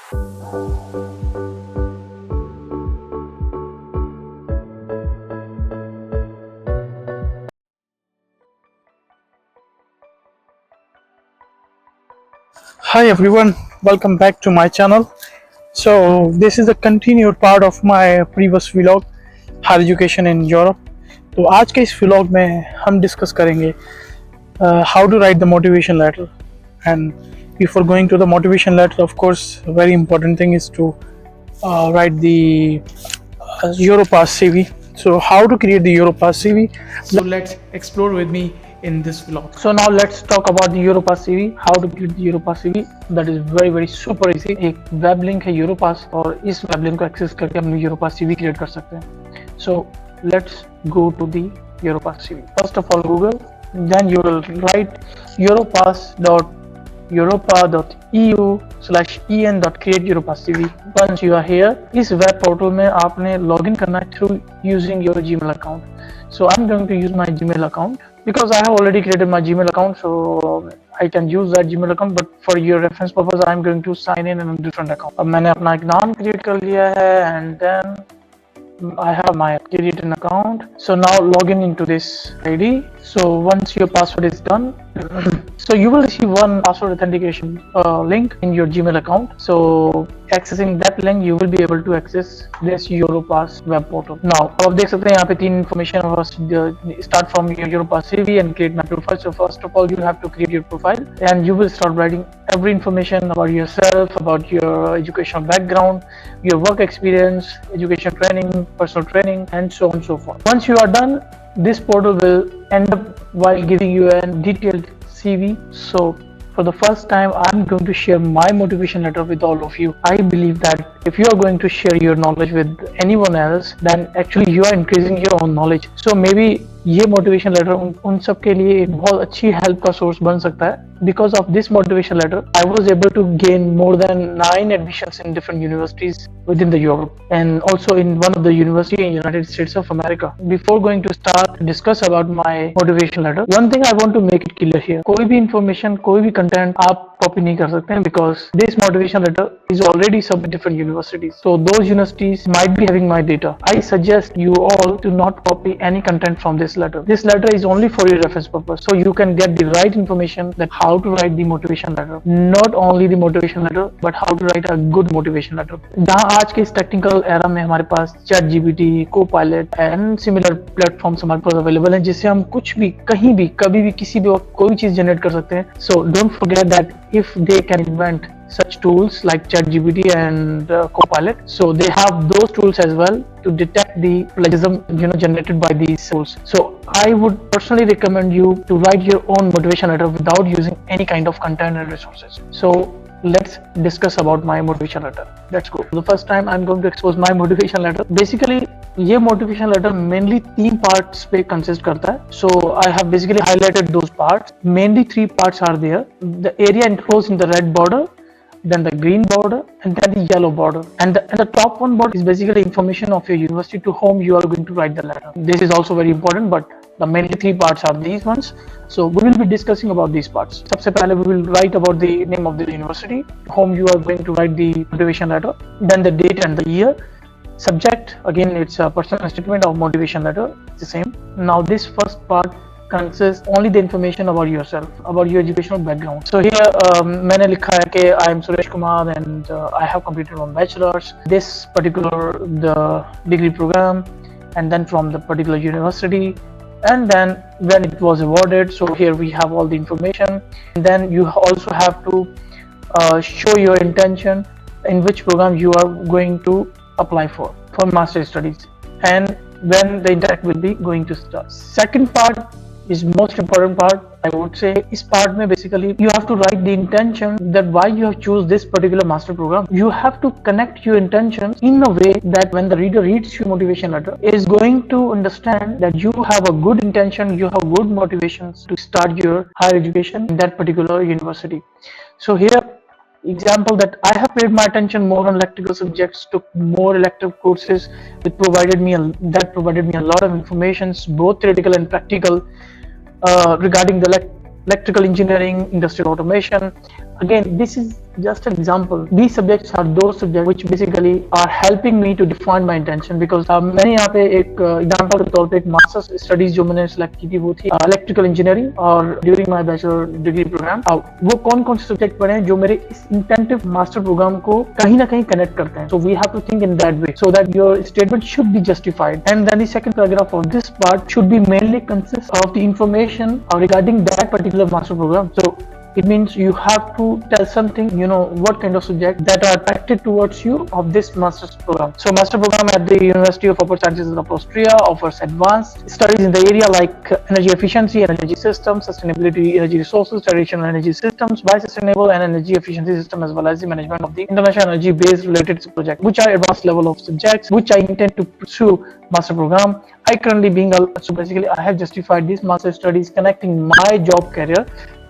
Hi everyone, welcome back to my channel. So this is a continued part of my previous vlog, higher education in Europe. तो आज के इस vlog में हम discuss करेंगे how to write the motivation letter. And before going to the motivation letter, of course, a very important thing is to write the Europass CV. So how to create the Europass CV? So let's explore with me in this vlog. So now let's talk about the Europass CV. How to create the Europass CV? That is very super easy. एक web link है Europass और इस web link को access करके हम Europass CV create कर सकते हैं. So let's go to the Europass CV. First of all, Google. Then you will write europa.eu/en.create Europass CV. Once you are here, इस web portal में आपने login करना है through using your Gmail account. So I'm going to use my Gmail account because I have already created my Gmail account, so I can use that Gmail account. But for your reference purpose, I'm going to sign in a different account. अब मैंने अपना एक नाम create कर लिया है and then I have my created an account. So now login into this ID. So once your password is done, so you will receive one password authentication link in your Gmail account. So accessing that link, you will be able to access this Europass web portal. Now आप देख सकते हैं यहाँ पे तीन information. Start from your Europass CV and create my profile. So first of all, you have to create your profile and you will start writing every information about yourself, about your educational background, your work experience, education training, personal training, and so on and so forth. Once you are done, this portal will end up while giving you a detailed CV. So for the first time, I'm going to share my motivation letter with all of you. I believe that if you are going to share your knowledge with anyone else, then actually you are increasing your own knowledge. So maybe ये motivation letter उन सब के लिए एक बहुत अच्छी help का source बन सकता है. Because of this motivation letter, I was able to gain more than 9 admissions in different universities within the Europe and also in one of the university in United States of America. Before going to start discuss about my motivation letter, one thing I want to make it clear here: कोई भी information, कोई भी content आप copy नहीं कर सकते हैं because this motivation letter is already submitted different universities. So those universities might be having my data. I suggest you all to not copy any content from this letter. This letter is only for your reference purpose, so you can get the right information that how to write the motivation letter. Not only the motivation letter, but how to write a good motivation letter. जहाँ आज के इस technical era में हमारे पास ChatGPT, Copilot and similar platforms हमारे पास available हैं जिससे हम कुछ भी कहीं भी कभी भी किसी भी वक्त कोई चीज जनरेट कर सकते हैं. So don't forget that if they can invent such tools like ChatGPT and Copilot, so they have those tools as well to detect the plagiarism generated by these tools. So I would personally recommend you to write your own motivation letter without using any kind of content and resources. So let's discuss about my motivation letter. Let's go. The first time I'm going to expose my motivation letter. Basically ये motivation letter mainly 3 parts पे consist करता है. So I have basically highlighted those parts. Mainly 3 parts are there. The area enclosed in the red border, then the green border, and then the yellow border. And the top one border is basically information of your university to whom you are going to write the letter. This is also very important, but the mainly 3 parts are these ones. So we will be discussing about these parts. सबसे पहले we will write about the name of the university, whom you are going to write the motivation letter, then the date and the year. Subject, again it's a personal statement of motivation letter, it's the same. Now this first part consists only the information about yourself, about your educational background. So here मैंने लिखा है कि I am Suresh Kumar and I have completed my bachelor's, this particular the degree program, and then from the particular university, and then when it was awarded. So here we have all the information. And then you also have to show your intention in which program you are going to apply for master studies and when the intake will be going to start. Second part is most important part, I would say. इस part में basically you have to write the intention that why you have choose this particular master program. You have to connect your intention in a way that when the reader reads your motivation letter, is going to understand that you have a good intention, you have good motivations to start your higher education in that particular university. So here example that I have paid my attention more on electrical subjects, took more elective courses that provided me a lot of information, both theoretical and practical, regarding the electrical engineering, industrial automation, again, this is just an example. These subjects are those subjects which basically are helping me to define my intention, because मैंने यहाँ पे एक example के तौर पे एक masters studies जो मैंने सिलेक्ट की थी वो थी इलेक्ट्रिकल इंजीनियरिंग, और during my bachelor degree programme वो कौन कौन से सब्जेक्ट पढ़े हैं जो मेरे इस इंटेंटिव मास्टर प्रोग्राम को कहीं ना कहीं कनेक्ट करते हैं. So we have to think in that way so that your statement should be justified. And then the second paragraph of this part should be mainly consist of the information regarding that particular master program. So it means you have to tell something, what kind of subject that are attracted towards you of this master's program. So master program at the University of Upper Sciences of Austria offers advanced studies in the area like energy efficiency, energy systems, sustainability, energy resources, traditional energy systems, biosustainable and energy efficiency system, as well as the management of the international energy based related project, which are advanced level of subjects which I intend to pursue master program. I currently so basically I have justified this master studies connecting my job career,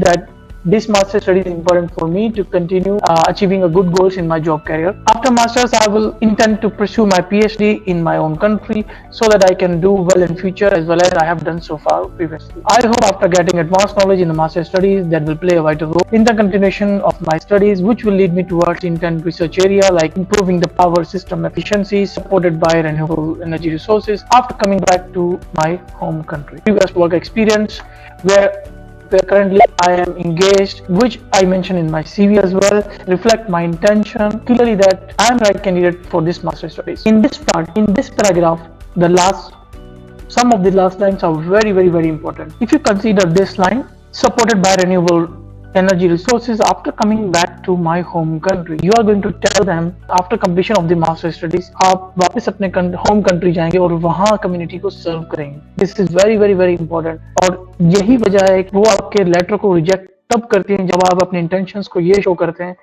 that this master study is important for me to continue achieving a good goals in my job career. After masters, I will intend to pursue my PhD in my own country so that I can do well in future, as well as I have done so far previously. I hope after getting advanced knowledge in the master studies, that will play a vital role in the continuation of my studies, which will lead me towards intended research area like improving the power system efficiency supported by renewable energy resources after coming back to my home country. Previous work experience where currently I am engaged, which I mentioned in my CV as well, reflect my intention clearly that I am right candidate for this master studies. In this part, in this paragraph, some of the last lines are very, very, very important. If you consider this line, supported by renewable energy resources after coming back to my home country, you are going to tell them after completion of the master studies आप वापस अपने home country जाएंगे और वहाँ community को serve करेंगे. This is very, very, very important. और यही वजह है कि वो आपके लेटर को रिजेक्ट तब करते हैं जब आप अपने intentions को ये शो करते हैं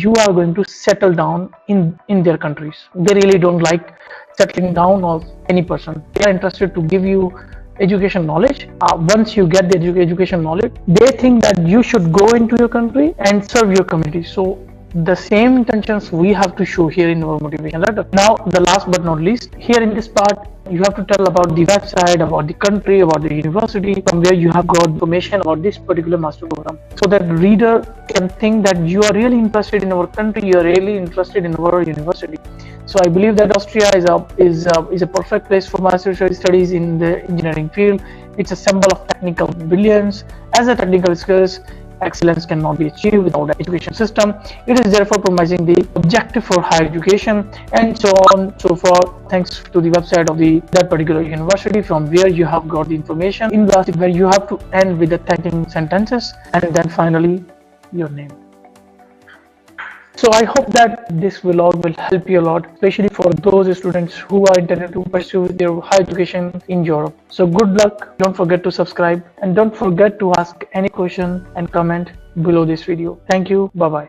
you are going to settle down in their countries. They really don't like settling down of any person. They are interested to give you education knowledge. Once you get the education knowledge, they think that you should go into your country and serve your community. So the same intentions we have to show here in our motivation letter. Now the last but not least, here in this part you have to tell about the website, about the country, about the university from where you have got information about this particular master program, so that reader can think that you are really interested in our country, you are really interested in our university. So I believe that Austria is a perfect place for master studies in the engineering field. It's a symbol of technical brilliance. As a technical skills, excellence cannot be achieved without an education system. It is therefore promising the objective for higher education, and so on so forth, thanks to the website of that particular university from where you have got the information. In last, where you have to end with the thanking sentences, and then finally your name. So I hope that this vlog will help you a lot, especially for those students who are intended to pursue their higher education in Europe. So good luck. Don't forget to subscribe and don't forget to ask any question and comment below this video. Thank you. Bye bye.